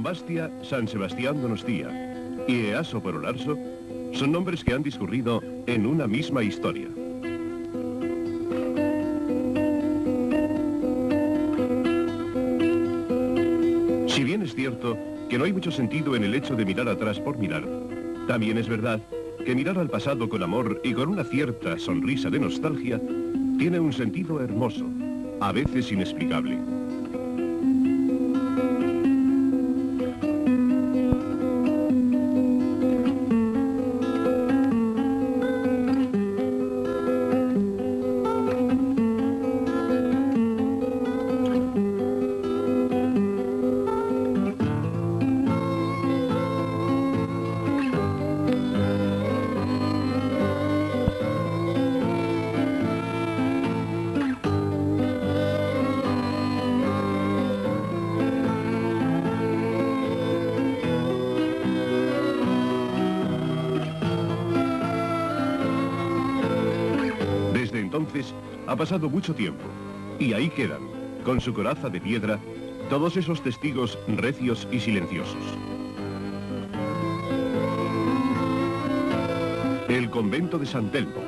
Bastia, San Sebastián Donostia y Easo por Olarso son nombres que han discurrido en una misma historia. Si bien es cierto que no hay mucho sentido en el hecho de mirar atrás por mirar, también es verdad que mirar al pasado con amor y con una cierta sonrisa de nostalgia tiene un sentido hermoso, a veces inexplicable. Entonces, ha pasado mucho tiempo, y ahí quedan, con su coraza de piedra, todos esos testigos recios y silenciosos. El convento de San Telmo.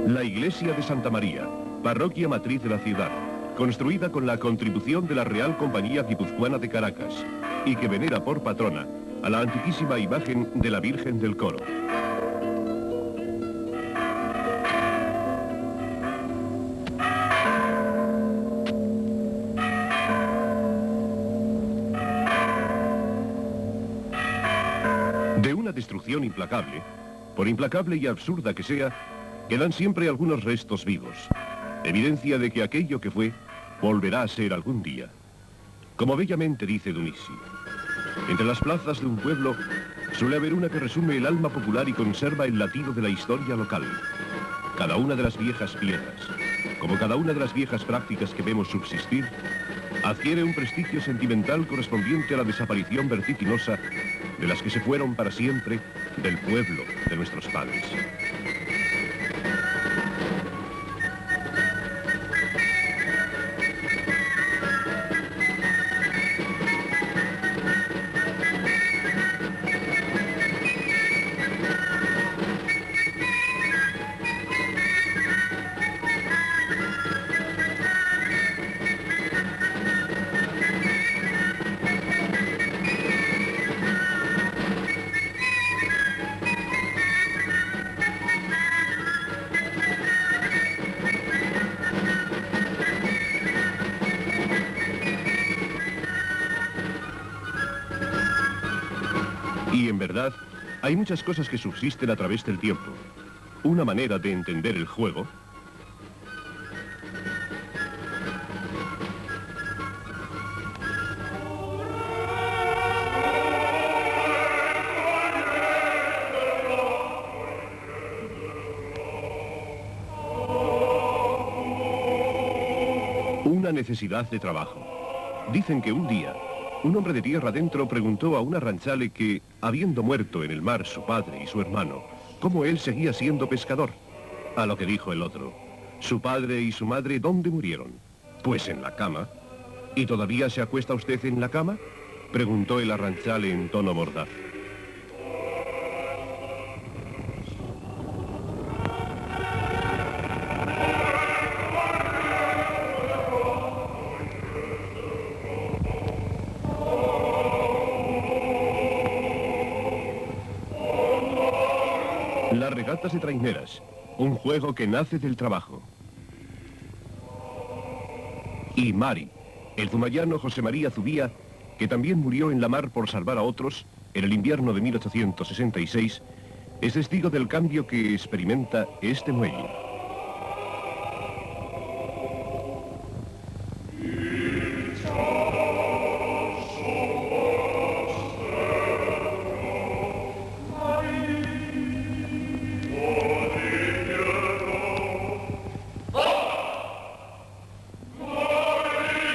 La iglesia de Santa María, parroquia matriz de la ciudad, construida con la contribución de la Real Compañía Guipuzcoana de Caracas y que venera por patrona a la antiquísima imagen de la Virgen del Coro. De una destrucción implacable, por implacable y absurda que sea, quedan siempre algunos restos vivos, evidencia de que aquello que fue volverá a ser algún día. Como bellamente dice Dionisi, entre las plazas de un pueblo suele haber una que resume el alma popular y conserva el latido de la historia local. Cada una de las viejas piedras, como cada una de las viejas prácticas que vemos subsistir, adquiere un prestigio sentimental correspondiente a la desaparición vertiginosa de las que se fueron para siempre del pueblo de nuestros padres. Y en verdad, hay muchas cosas que subsisten a través del tiempo. Una manera de entender el juego. Una necesidad de trabajo. Dicen que un día, un hombre de tierra adentro preguntó a una ranchale que, habiendo muerto en el mar su padre y su hermano, cómo él seguía siendo pescador. A lo que dijo el otro, ¿su padre y su madre dónde murieron? Pues en la cama. ¿Y todavía se acuesta usted en la cama?, preguntó el arranchale en tono mordaz. Las regatas de traineras, un juego que nace del trabajo. Y Mari, el zumayano José María Zubía, que también murió en la mar por salvar a otros en el invierno de 1866, es testigo del cambio que experimenta este muelle.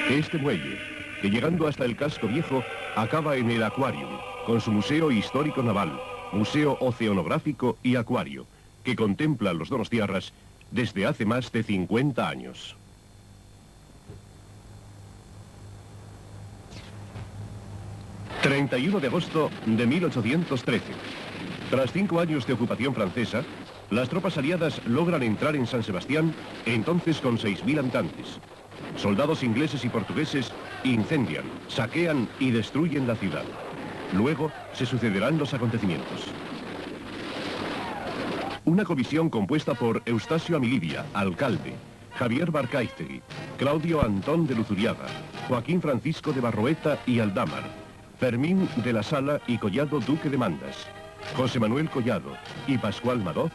Este muelle, que llegando hasta el casco viejo, acaba en el Aquarium, con su Museo Histórico Naval, Museo Oceanográfico y Acuario, que contempla los donostiarras desde hace más de 50 años. ...31 de agosto de 1813. Tras 5 años de ocupación francesa, las tropas aliadas logran entrar en San Sebastián, entonces con 6.000 habitantes. Soldados ingleses y portugueses incendian, saquean y destruyen la ciudad. Luego se sucederán los acontecimientos. Una comisión compuesta por Eustasio Amilibia, alcalde, Javier Barcaiztegui, Claudio Antón de Luzuriaga, Joaquín Francisco de Barroeta y Aldamar, Fermín de la Sala y Collado Duque de Mandas, José Manuel Collado y Pascual Madoz,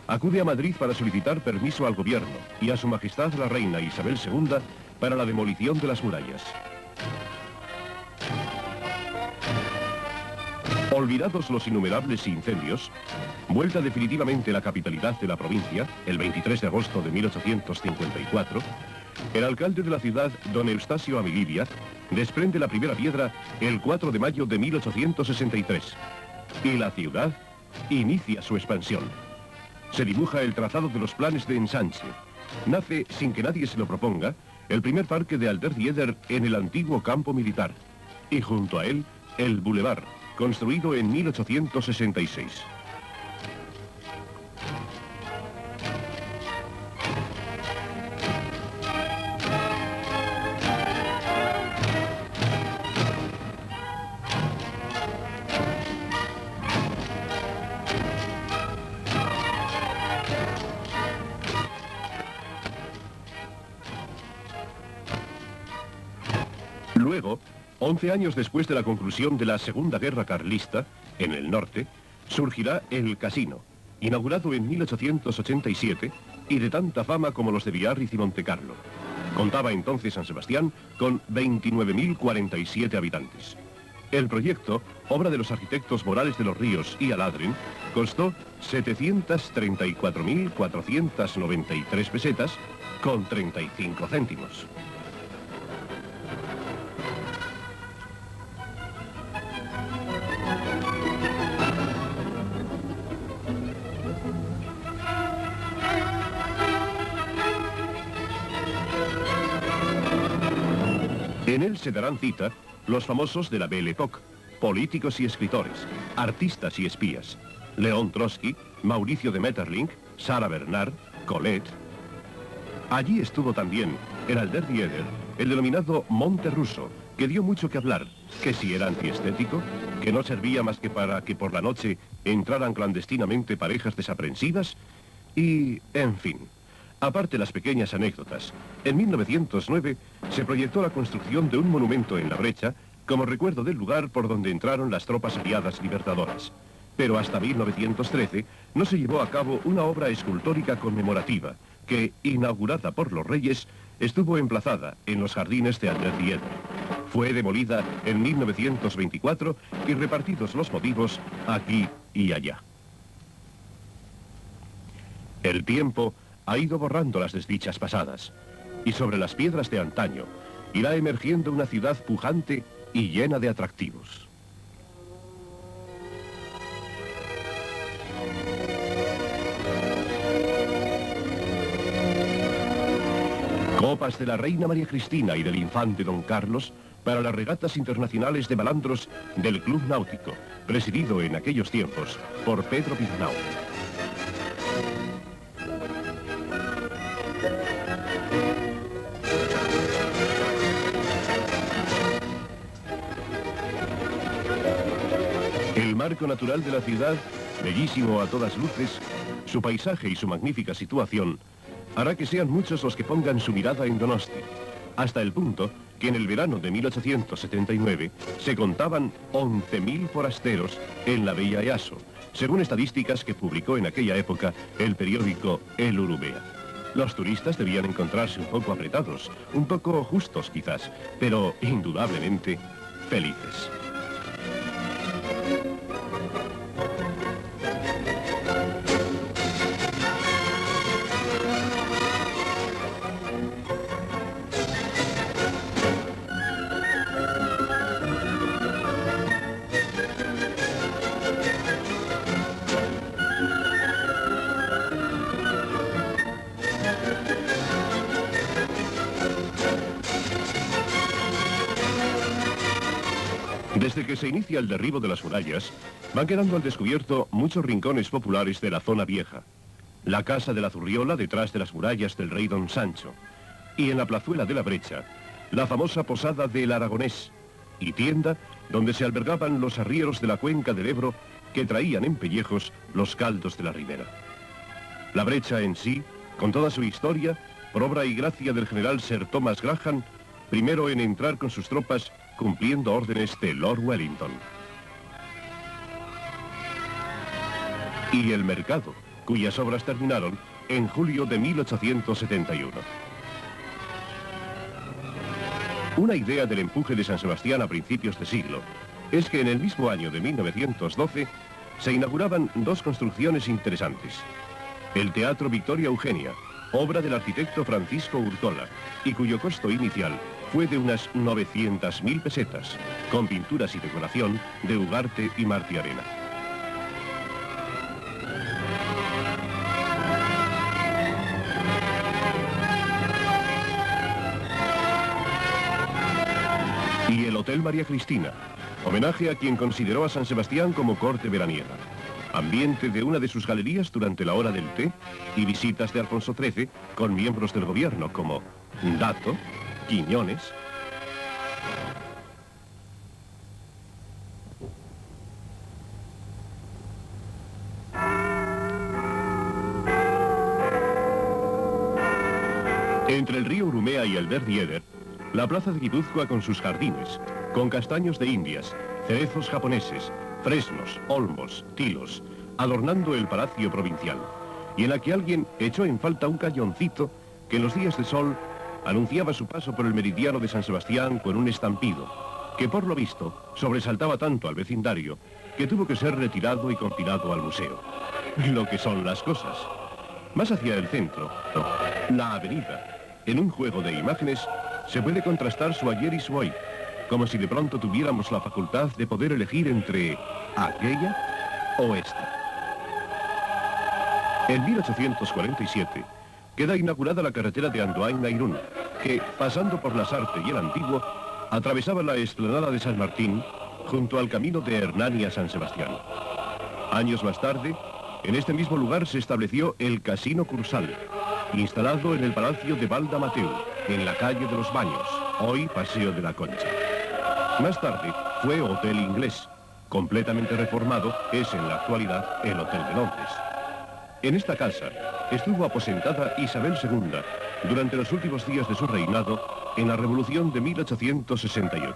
acude a Madrid para solicitar permiso al gobierno y a su majestad la reina Isabel II para la demolición de las murallas. Olvidados los innumerables incendios, vuelta definitivamente la capitalidad de la provincia, el 23 de agosto de 1854, el alcalde de la ciudad, don Eustasio Amilibia, desprende la primera piedra el 4 de mayo de 1863, y la ciudad inicia su expansión. Se dibuja el trazado de los planes de ensanche. Nace, sin que nadie se lo proponga, el primer parque de Alderdieder en el antiguo campo militar, y junto a él, el Boulevard, construido en 1866. Luego, 11 años después de la conclusión de la Segunda Guerra Carlista, en el norte, surgirá el Casino, inaugurado en 1887 y de tanta fama como los de Biarritz y Montecarlo. Contaba entonces San Sebastián con 29.047 habitantes. El proyecto, obra de los arquitectos Morales de los Ríos y Aladren, costó 734.493 pesetas con 35 céntimos. En él se darán cita los famosos de la Belle Époque, políticos y escritores, artistas y espías, León Trotsky, Mauricio de Maeterlinck, Sara Bernard, Colette. Allí estuvo también, en Alderdieder, el denominado Monte Ruso, que dio mucho que hablar, que si era antiestético, que no servía más que para que por la noche entraran clandestinamente parejas desaprensivas y, en fin. Aparte las pequeñas anécdotas, en 1909 se proyectó la construcción de un monumento en la brecha como recuerdo del lugar por donde entraron las tropas aliadas libertadoras. Pero hasta 1913 no se llevó a cabo una obra escultórica conmemorativa que, inaugurada por los Reyes, estuvo emplazada en los jardines de Alderdieder. Fue demolida en 1924 y repartidos los motivos aquí y allá. El tiempo ha ido borrando las desdichas pasadas, y sobre las piedras de antaño irá emergiendo una ciudad pujante y llena de atractivos. Copas de la reina María Cristina y del infante don Carlos para las regatas internacionales de malandros del Club Náutico, presidido en aquellos tiempos por Pedro Piznau. El marco natural de la ciudad, bellísimo a todas luces, su paisaje y su magnífica situación, hará que sean muchos los que pongan su mirada en Donosti, hasta el punto que en el verano de 1879 se contaban 11.000 forasteros en la bella Easo, según estadísticas que publicó en aquella época el periódico El Urubea. Los turistas debían encontrarse un poco apretados, un poco justos quizás, pero indudablemente felices. Desde que se inicia el derribo de las murallas, van quedando al descubierto muchos rincones populares de la zona vieja. La casa de la Zurriola detrás de las murallas del rey Don Sancho. Y en la plazuela de la Brecha, la famosa posada del Aragonés y tienda donde se albergaban los arrieros de la cuenca del Ebro que traían en pellejos los caldos de la ribera. La Brecha en sí, con toda su historia, por obra y gracia del general Sir Thomas Graham, primero en entrar con sus tropas cumpliendo órdenes de Lord Wellington. Y el mercado, cuyas obras terminaron en julio de 1871. Una idea del empuje de San Sebastián a principios de siglo es que en el mismo año de 1912 se inauguraban dos construcciones interesantes. El Teatro Victoria Eugenia, obra del arquitecto Francisco Urtola, y cuyo costo inicial fue de unas 900.000 pesetas, con pinturas y decoración de Ugarte y Martiarena. Y el Hotel María Cristina, homenaje a quien consideró a San Sebastián como corte veraniega. Ambiente de una de sus galerías durante la hora del té y visitas de Alfonso XIII con miembros del gobierno como Dato, Quiñones. Entre el río Urumea y el Bernieder, la plaza de Guipúzcoa con sus jardines, con castaños de Indias, cerezos japoneses, fresnos, olmos, tilos, adornando el palacio provincial, y en la que alguien echó en falta un cañoncito que en los días de sol anunciaba su paso por el meridiano de San Sebastián con un estampido, que por lo visto sobresaltaba tanto al vecindario que tuvo que ser retirado y confinado al museo. Lo que son las cosas. Más hacia el centro, la avenida, en un juego de imágenes, se puede contrastar su ayer y su hoy, como si de pronto tuviéramos la facultad de poder elegir entre aquella o esta. En 1847 queda inaugurada la carretera de Andoain a Irún, que, pasando por la Sarte y el Antiguo, atravesaba la explanada de San Martín junto al camino de Hernani a San Sebastián. Años más tarde, en este mismo lugar se estableció el Casino Cursal, instalado en el Palacio de Valdamateu, en la calle de los Baños, hoy Paseo de la Concha. Más tarde fue Hotel Inglés. Completamente reformado, es en la actualidad el Hotel de Londres. En esta casa estuvo aposentada Isabel II durante los últimos días de su reinado en la Revolución de 1868.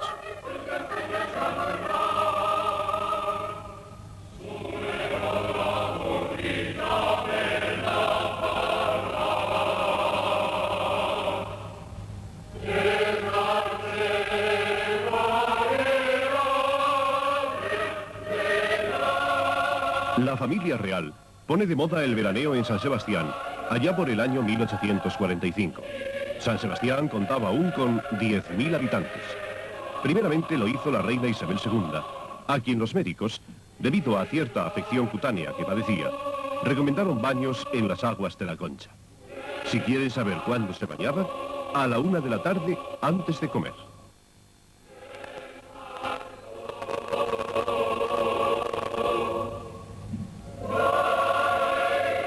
La familia real pone de moda el veraneo en San Sebastián, allá por el año 1845. San Sebastián contaba aún con 10.000 habitantes. Primeramente lo hizo la reina Isabel II, a quien los médicos, debido a cierta afección cutánea que padecía, recomendaron baños en las aguas de la Concha. Si quieren saber cuándo se bañaba, a la 1 de la tarde antes de comer.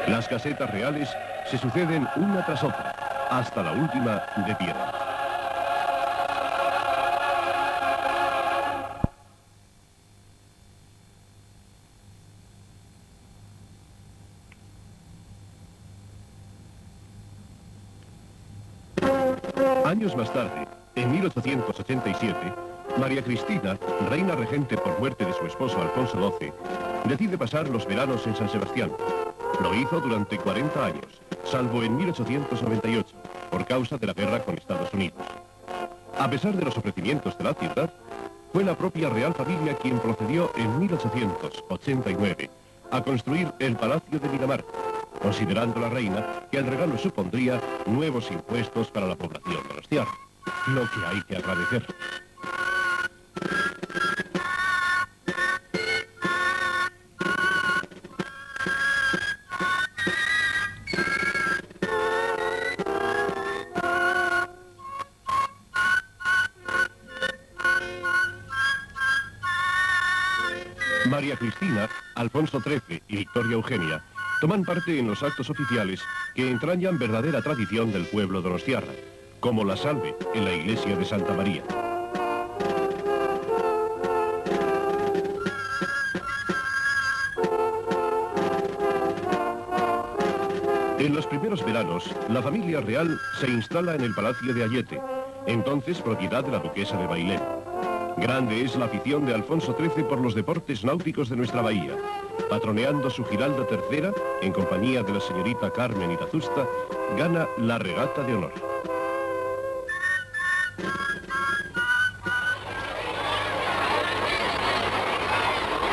Las casetas reales se suceden una tras otra, hasta la última de piedra. Años más tarde, en 1887, María Cristina, reina regente por muerte de su esposo Alfonso XII, decide pasar los veranos en San Sebastián. Lo hizo durante 40 años, salvo en 1898, por causa de la guerra con Estados Unidos. A pesar de los ofrecimientos de la ciudad, fue la propia Real Familia quien procedió en 1889 a construir el Palacio de Miramar, considerando la reina que el regalo supondría nuevos impuestos para la población donostiarra, lo que hay que agradecer. María Cristina, Alfonso XIII y Victoria Eugenia toman parte en los actos oficiales que entrañan verdadera tradición del pueblo donostiarra, como la salve en la iglesia de Santa María. En los primeros veranos, la familia real se instala en el Palacio de Ayete, entonces propiedad de la duquesa de Bailén. Grande es la afición de Alfonso XIII por los deportes náuticos de nuestra bahía. Patroneando su Giralda III, en compañía de la señorita Carmen Irazusta, gana la regata de honor.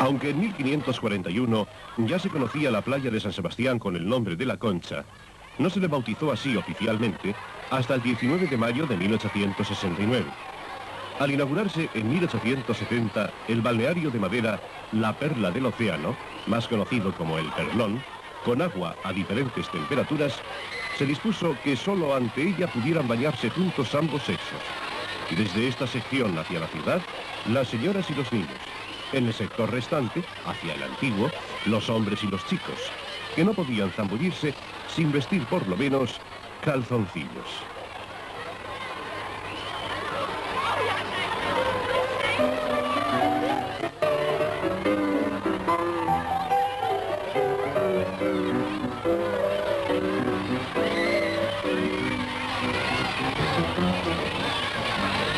Aunque en 1541 ya se conocía la playa de San Sebastián con el nombre de La Concha, no se le bautizó así oficialmente hasta el 19 de mayo de 1869. Al inaugurarse en 1870 el balneario de madera La Perla del Océano, más conocido como el Perlón, con agua a diferentes temperaturas, se dispuso que solo ante ella pudieran bañarse juntos ambos sexos. Desde esta sección hacia la ciudad, las señoras y los niños. En el sector restante, hacia el antiguo, los hombres y los chicos, que no podían zambullirse sin vestir por lo menos calzoncillos.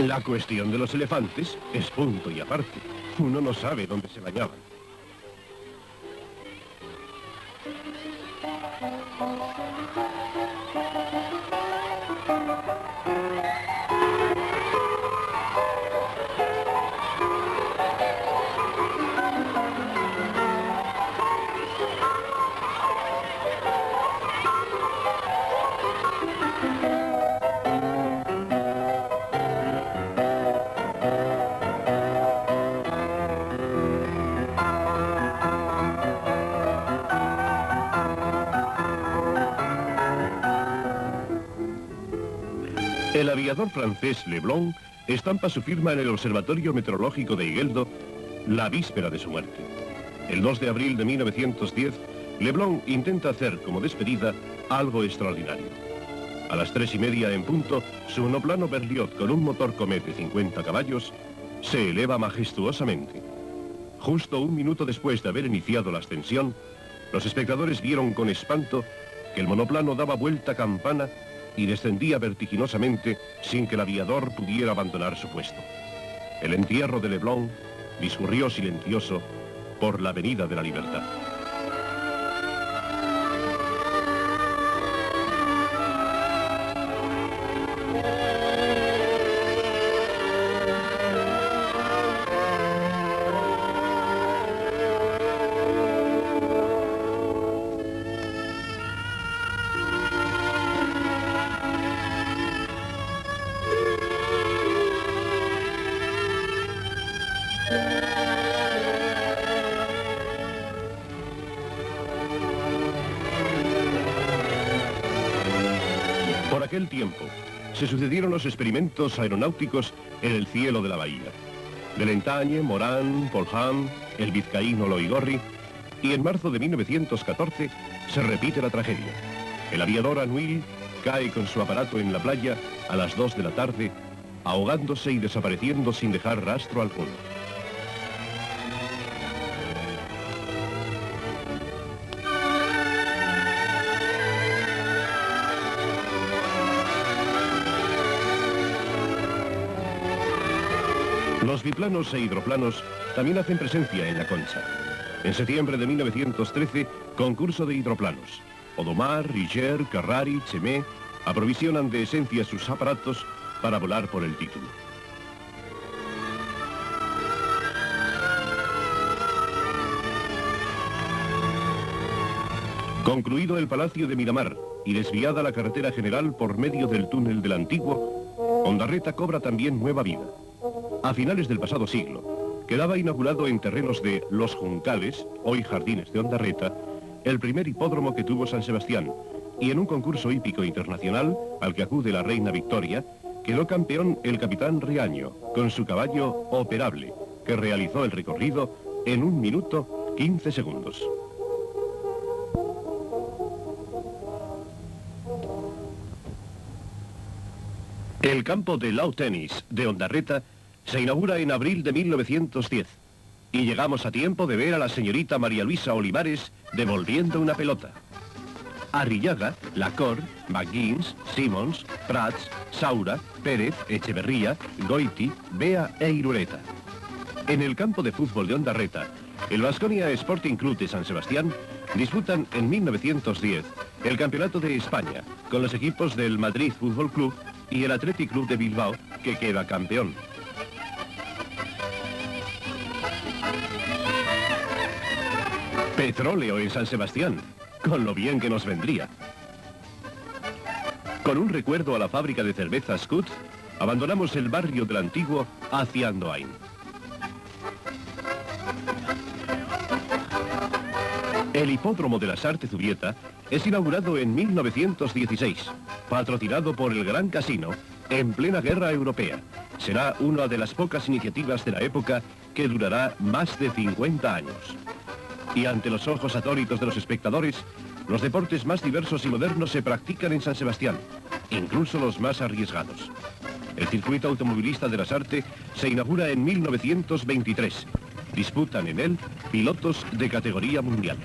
La cuestión de los elefantes es punto y aparte. Uno no sabe dónde se bañaban. El aviador francés Leblon estampa su firma en el Observatorio Meteorológico de Igueldo la víspera de su muerte. El 2 de abril de 1910, Leblon intenta hacer como despedida algo extraordinario. A las 3:30 en punto, su monoplano Berliot con un motor Comet de 50 caballos se eleva majestuosamente. Justo un minuto después de haber iniciado la ascensión, los espectadores vieron con espanto que el monoplano daba vuelta campana y descendía vertiginosamente sin que el aviador pudiera abandonar su puesto. El entierro de Leblon discurrió silencioso por la Avenida de la Libertad. Por aquel tiempo, se sucedieron los experimentos aeronáuticos en el cielo de la bahía. Delentagne, Morán, Polham, el vizcaíno Loigorri, y en marzo de 1914 se repite la tragedia. El aviador Anuil cae con su aparato en la playa a las 2 de la tarde, ahogándose y desapareciendo sin dejar rastro alguno. Los biplanos e hidroplanos también hacen presencia en La Concha. En septiembre de 1913, concurso de hidroplanos. Odomar, Riger, Carrari, Chemé aprovisionan de esencia sus aparatos para volar por el título. Concluido el Palacio de Miramar y desviada la carretera general por medio del túnel del Antiguo, Ondarreta cobra también nueva vida. A finales del pasado siglo, quedaba inaugurado en terrenos de Los Juncales, hoy Jardines de Ondarreta, el primer hipódromo que tuvo San Sebastián, y en un concurso hípico internacional, al que acude la reina Victoria, quedó campeón el capitán Riaño, con su caballo Operable, que realizó el recorrido en 1 minuto 15 segundos. El campo de Lawn Tennis de Ondarreta se inaugura en abril de 1910 y llegamos a tiempo de ver a la señorita María Luisa Olivares devolviendo una pelota. Arrillaga, Lacor, McGuinness, Simmons, Prats, Saura, Pérez, Echeverría, Goiti, Bea e Irureta. En el campo de fútbol de Ondarreta, el Baskonia Sporting Club de San Sebastián disputan en 1910 el Campeonato de España con los equipos del Madrid Fútbol Club y el Athletic Club de Bilbao, que queda campeón. Petróleo en San Sebastián, con lo bien que nos vendría. Con un recuerdo a la fábrica de cerveza Scott, abandonamos el barrio del Antiguo hacia Andoain. El hipódromo de la Sarte Zubieta es inaugurado en 1916, patrocinado por el Gran Casino, en plena guerra europea. Será una de las pocas iniciativas de la época que durará más de 50 años. Y ante los ojos atónitos de los espectadores, los deportes más diversos y modernos se practican en San Sebastián, incluso los más arriesgados. El circuito automovilista de la Sarte se inaugura en 1923. Disputan en él pilotos de categoría mundial.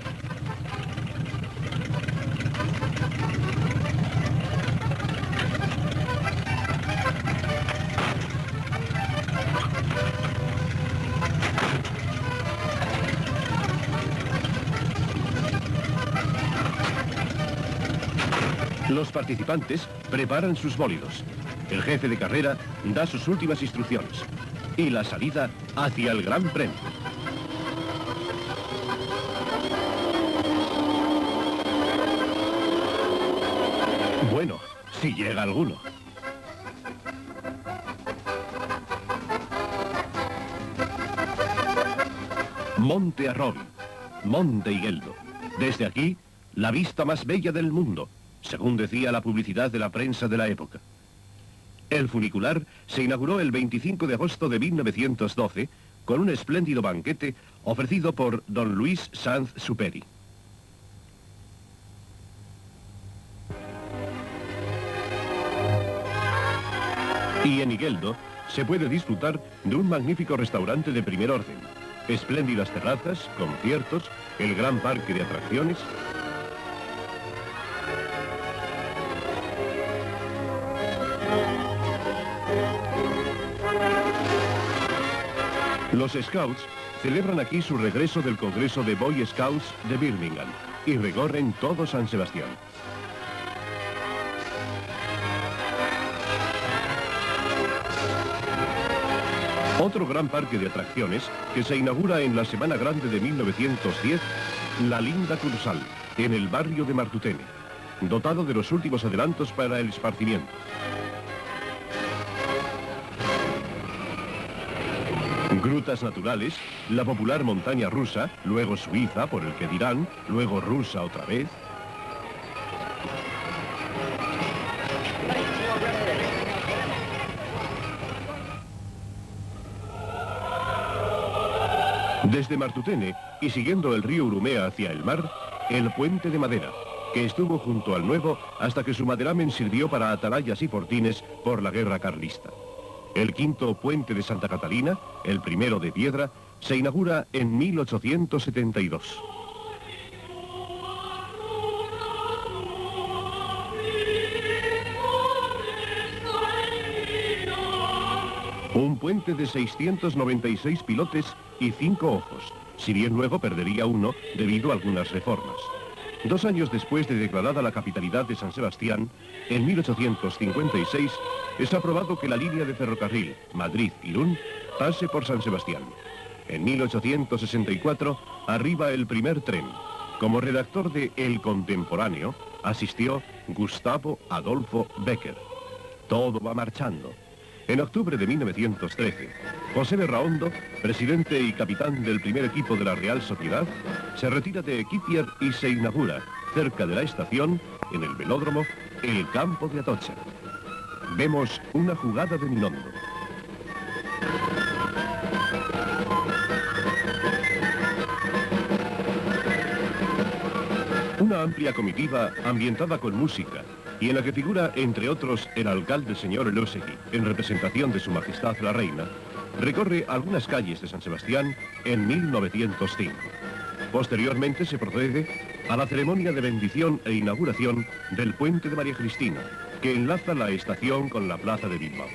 Los participantes preparan sus bólidos. El jefe de carrera da sus últimas instrucciones. Y la salida hacia el Gran Premio. Bueno, si llega alguno. Monte Arrobi, Monte Igueldo. Desde aquí, la vista más bella del mundo, según decía la publicidad de la prensa de la época. El funicular se inauguró el 25 de agosto de 1912 con un espléndido banquete ofrecido por don Luis Sanz Superi. Y en Igueldo se puede disfrutar de un magnífico restaurante de primer orden, espléndidas terrazas, conciertos, el gran parque de atracciones. Los Scouts celebran aquí su regreso del Congreso de Boy Scouts de Birmingham y recorren todo San Sebastián. Otro gran parque de atracciones que se inaugura en la Semana Grande de 1910, la Linda Cursal, en el barrio de Martutene, dotado de los últimos adelantos para el esparcimiento. Grutas naturales, la popular montaña rusa, luego suiza, por el que dirán, luego rusa otra vez. Desde Martutene y siguiendo el río Urumea hacia el mar, el puente de madera, que estuvo junto al nuevo hasta que su maderamen sirvió para atalayas y fortines por la guerra carlista. El quinto puente de Santa Catalina, el primero de piedra, se inaugura en 1872. Un puente de 696 pilotes y 5 ojos, si bien luego perdería uno debido a algunas reformas. 2 años después de declarada la capitalidad de San Sebastián, en 1856, es aprobado que la línea de ferrocarril Madrid-Irún pase por San Sebastián. En 1864 arriba el primer tren. Como redactor de El Contemporáneo asistió Gustavo Adolfo Becker. Todo va marchando. En octubre de 1913, José Berraondo, presidente y capitán del primer equipo de la Real Sociedad, se retira de Equipier y se inaugura, cerca de la estación, en el velódromo, el campo de Atocha. Vemos una jugada de Minondo. Una amplia comitiva ambientada con música y en la que figura, entre otros, el alcalde señor Elósegui, en representación de su majestad la reina, recorre algunas calles de San Sebastián en 1905. Posteriormente se procede a la ceremonia de bendición e inauguración del puente de María Cristina, que enlaza la estación con la plaza de Bilbao.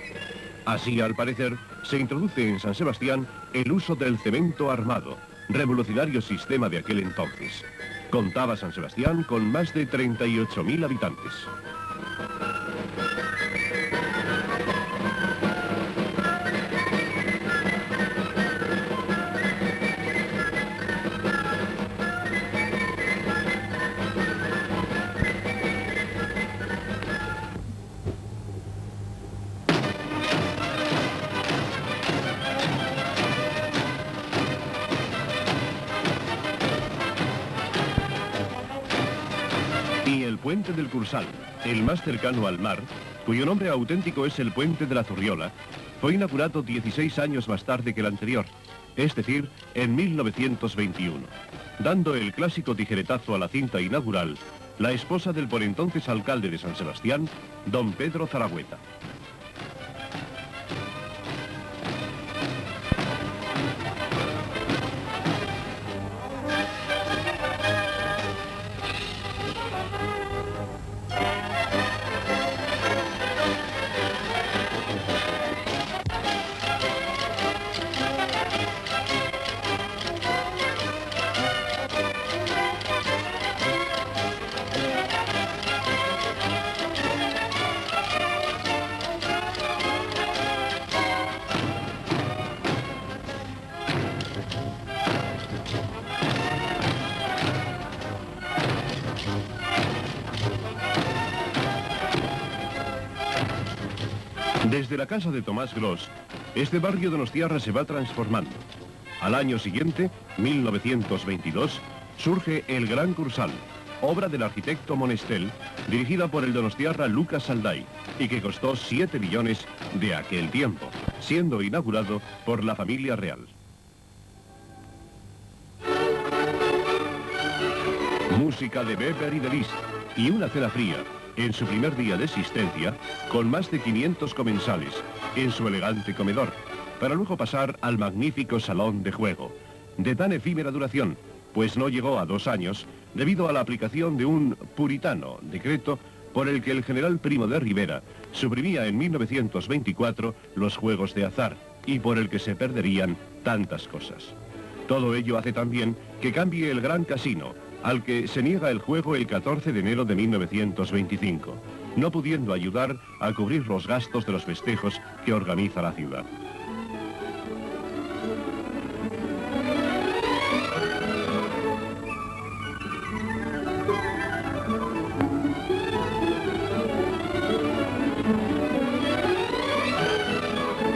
Así, al parecer, se introduce en San Sebastián el uso del cemento armado, revolucionario sistema de aquel entonces. Contaba San Sebastián con más de 38.000 habitantes. Y el puente del Cursal, el más cercano al mar, cuyo nombre auténtico es el puente de la Zurriola, fue inaugurado 16 años más tarde que el anterior, es decir, en 1921, dando el clásico tijeretazo a la cinta inaugural la esposa del por entonces alcalde de San Sebastián, don Pedro Zaragüeta. Desde la casa de Tomás Gros, este barrio donostiarra se va transformando. Al año siguiente, 1922, surge el Gran Cursal, obra del arquitecto Monestel, dirigida por el donostiarra Lucas Salday, y que costó 7 millones de aquel tiempo, siendo inaugurado por la familia real. Música de Weber y de Liszt, y una cena fría, en su primer día de existencia, con más de 500 comensales, en su elegante comedor, para luego pasar al magnífico salón de juego, de tan efímera duración, pues no llegó a 2 años, debido a la aplicación de un puritano decreto por el que el general Primo de Rivera suprimía en 1924 los juegos de azar, y por el que se perderían tantas cosas. Todo ello hace también que cambie el Gran Casino, al que se niega el juego el 14 de enero de 1925, no pudiendo ayudar a cubrir los gastos de los festejos que organiza la ciudad.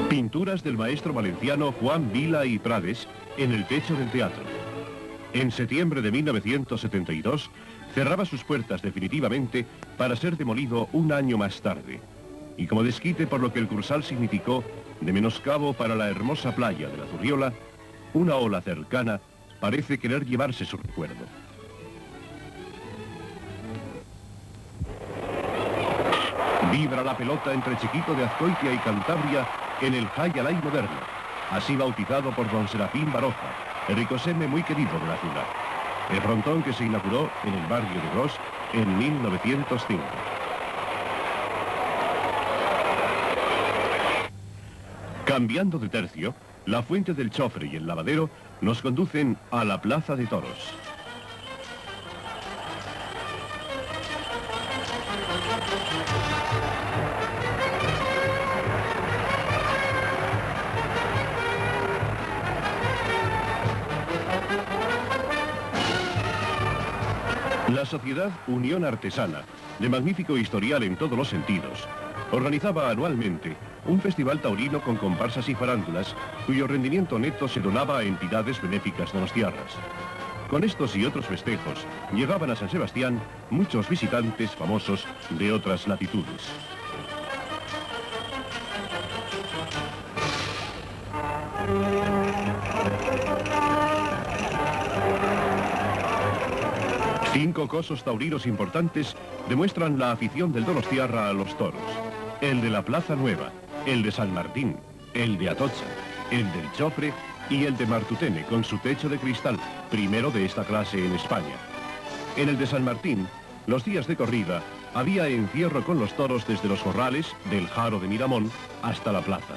Pinturas del maestro valenciano Juan Vila y Prades en el techo del teatro. En septiembre de 1972, cerraba sus puertas definitivamente para ser demolido un año más tarde. Y como desquite por lo que el Cursal significó de menoscabo para la hermosa playa de la Zurriola, una ola cercana parece querer llevarse su recuerdo. Vibra la pelota entre Chiquito de Azcoitia y Cantabria en el High Alay moderno, así bautizado por don Serafín Baroja, el ricoseme muy querido de la ciudad. El frontón que se inauguró en el barrio de Gros en 1905. Cambiando de tercio, la fuente del Chofre y el lavadero nos conducen a la Plaza de Toros. La Sociedad Unión Artesana, de magnífico historial en todos los sentidos, organizaba anualmente un festival taurino con comparsas y farándulas, cuyo rendimiento neto se donaba a entidades benéficas donostiarras. Con estos y otros festejos llegaban a San Sebastián muchos visitantes famosos de otras latitudes. 5 cosos taurinos importantes demuestran la afición del donostiarra a los toros. El de la Plaza Nueva, el de San Martín, el de Atocha, el del Chofre y el de Martutene con su techo de cristal, primero de esta clase en España. En el de San Martín, los días de corrida, había encierro con los toros desde los corrales del Jaro de Miramón hasta la plaza.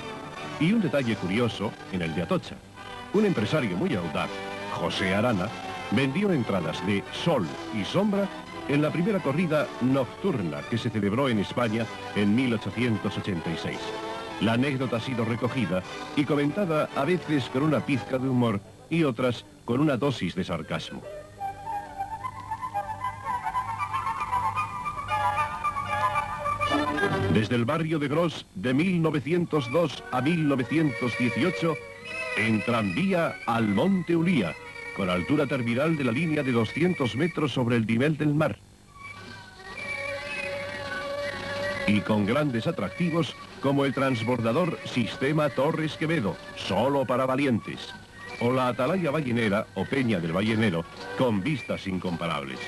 Y un detalle curioso en el de Atocha. Un empresario muy audaz, José Arana, vendió entradas de sol y sombra en la primera corrida nocturna que se celebró en España en 1886. La anécdota ha sido recogida y comentada a veces con una pizca de humor y otras con una dosis de sarcasmo. Desde el barrio de Gros, de 1902 a 1918, en tranvía al Monte Ulía, con altura terminal de la línea de 200 metros sobre el nivel del mar. Y con grandes atractivos como el transbordador Sistema Torres Quevedo, solo para valientes, o la Atalaya Ballenera o Peña del Ballenero, con vistas incomparables.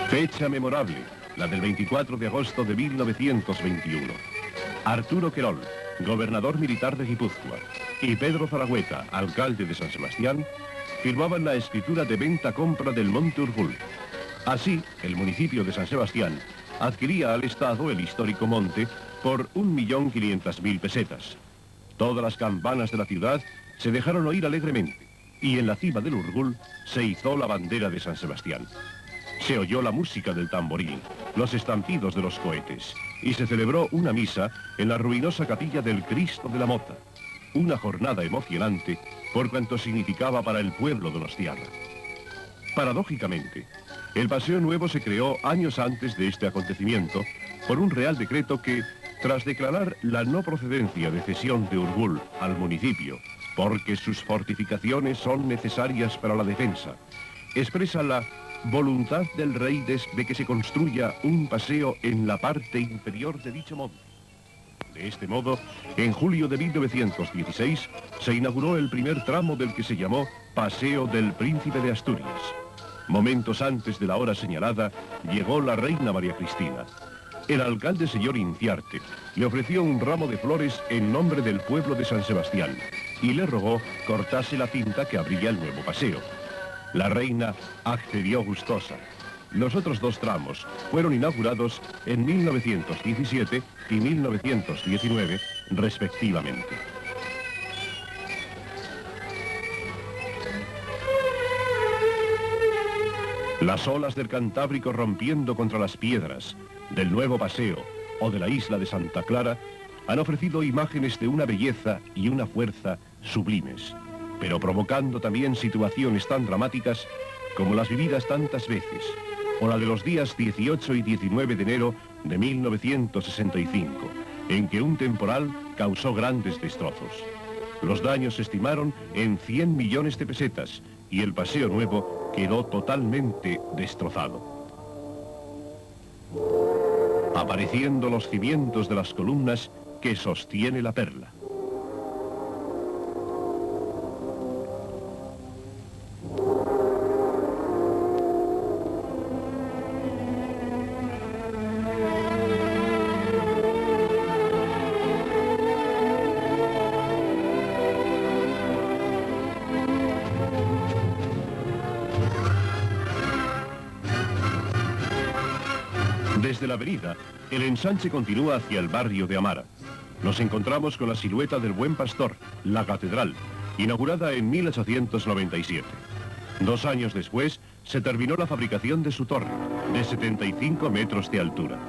Fecha memorable, la del 24 de agosto de 1921. Arturo Querol, gobernador militar de Guipúzcoa, y Pedro Zaragoza, alcalde de San Sebastián, firmaban la escritura de venta-compra del Monte Urgul. Así, el municipio de San Sebastián adquiría al Estado el histórico monte por 1.500.000 pesetas. Todas las campanas de la ciudad se dejaron oír alegremente, y en la cima del Urgul se izó la bandera de San Sebastián. Se oyó la música del tamboril, los estampidos de los cohetes, y se celebró una misa en la ruinosa capilla del Cristo de la Mota. Una jornada emocionante por cuanto significaba para el pueblo donostiarra. Paradójicamente, el Paseo Nuevo se creó años antes de este acontecimiento por un real decreto que, tras declarar la no procedencia de cesión de Urgul al municipio, porque sus fortificaciones son necesarias para la defensa, expresa la voluntad del rey de que se construya un paseo en la parte inferior de dicho monte. De este modo, en julio de 1916, se inauguró el primer tramo del que se llamó Paseo del Príncipe de Asturias. Momentos antes de la hora señalada, llegó la reina María Cristina. El alcalde señor Inciarte le ofreció un ramo de flores en nombre del pueblo de San Sebastián y le rogó cortase la cinta que abría el nuevo paseo. La reina accedió gustosa. Los otros 2 tramos fueron inaugurados en 1917 y 1919, respectivamente. Las olas del Cantábrico rompiendo contra las piedras del nuevo paseo o de la isla de Santa Clara han ofrecido imágenes de una belleza y una fuerza sublimes, pero provocando también situaciones tan dramáticas como las vividas tantas veces, o la de los días 18 y 19 de enero de 1965, en que un temporal causó grandes destrozos. Los daños se estimaron en 100 millones de pesetas y el Paseo Nuevo quedó totalmente destrozado. Apareciendo los cimientos de las columnas que sostiene la perla. Desde la avenida, el ensanche continúa hacia el barrio de Amara. Nos encontramos con la silueta del Buen Pastor, la catedral, inaugurada en 1897. 2 años después, se terminó la fabricación de su torre, de 75 metros de altura.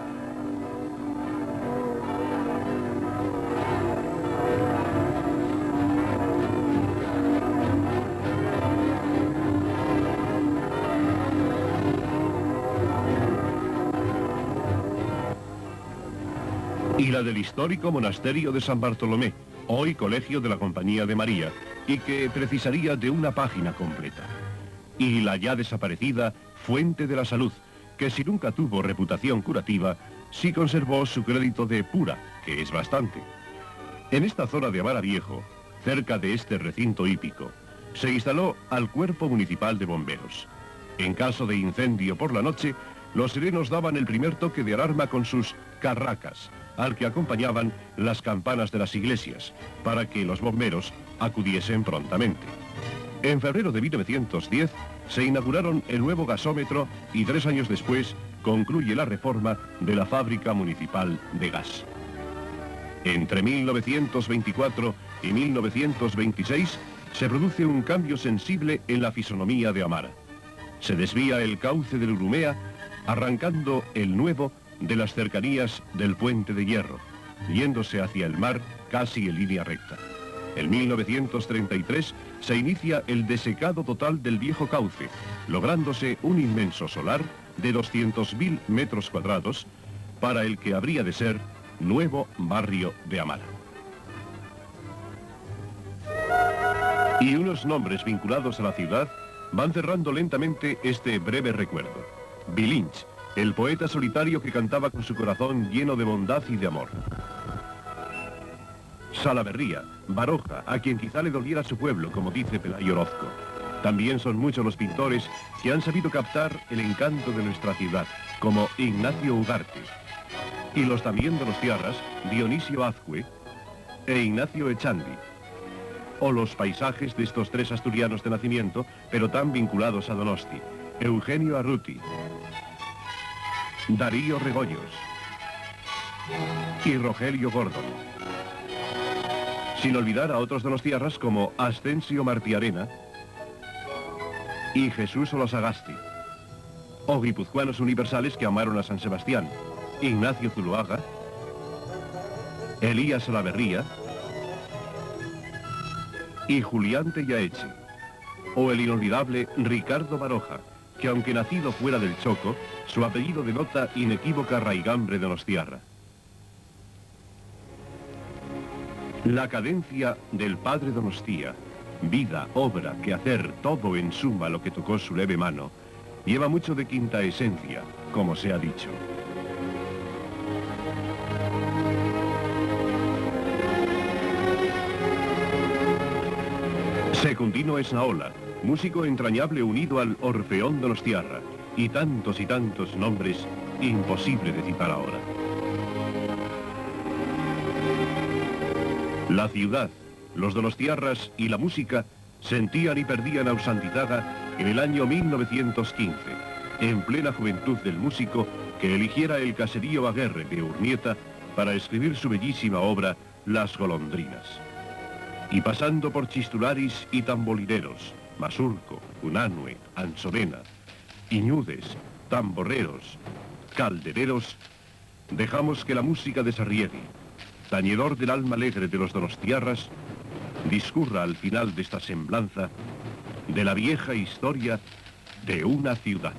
Y la del histórico monasterio de San Bartolomé, hoy colegio de la Compañía de María, y que precisaría de una página completa. Y la ya desaparecida Fuente de la Salud, que si nunca tuvo reputación curativa, sí conservó su crédito de pura, que es bastante. En esta zona de Amara Viejo, cerca de este recinto hípico, se instaló al Cuerpo Municipal de Bomberos. En caso de incendio por la noche, los serenos daban el primer toque de alarma con sus carracas, al que acompañaban las campanas de las iglesias, para que los bomberos acudiesen prontamente. En febrero de 1910 se inauguraron el nuevo gasómetro y 3 años después concluye la reforma de la fábrica municipal de gas. Entre 1924 y 1926 se produce un cambio sensible en la fisonomía de Amara. Se desvía el cauce del Urumea, arrancando el nuevo de las cercanías del Puente de Hierro, yéndose hacia el mar casi en línea recta. En 1933 se inicia el desecado total del viejo cauce, lográndose un inmenso solar de 200.000 metros cuadrados para el que habría de ser nuevo barrio de Amara. Y unos nombres vinculados a la ciudad van cerrando lentamente este breve recuerdo. Vilinch, el poeta solitario que cantaba con su corazón lleno de bondad y de amor. Salaverría, Baroja, a quien quizá le doliera su pueblo, como dice Pelayo Orozco. También son muchos los pintores que han sabido captar el encanto de nuestra ciudad, como Ignacio Ugarte. Y los también donostiarras, Dionisio Azcue e Ignacio Echandi. O los paisajes de estos 3 asturianos de nacimiento, pero tan vinculados a Donosti: Eugenio Arruti, Darío Regoyos y Rogelio Gordon. Sin olvidar a otros donostiarras como Ascensio Martiarena y Jesús Olosagasti. O guipuzcoanos universales que amaron a San Sebastián: Ignacio Zuloaga, Elías Salaverría y Julián Tellaeche. O el inolvidable Ricardo Baroja, que aunque nacido fuera del Choco, su apellido denota inequívoca raigambre donostiarra. La cadencia del padre Donostia, vida, obra, quehacer, todo en suma lo que tocó su leve mano, lleva mucho de quinta esencia, como se ha dicho. Secundino Esnaola, músico entrañable unido al Orfeón Donostiarra, y tantos nombres imposible de citar ahora. La ciudad, los donostiarras y la música sentían y perdían a Usandizaga en el año 1915, en plena juventud del músico que eligiera el caserío Aguerre de Urnieta para escribir su bellísima obra Las golondrinas. Y pasando por chistularis y tambolineros, Masurco, Unanue, Ansodena, Iñudes, tamborreros, caldereros, dejamos que la música de Sarriegi, tañedor del alma alegre de los donostiarras, discurra al final de esta semblanza de la vieja historia de una ciudad.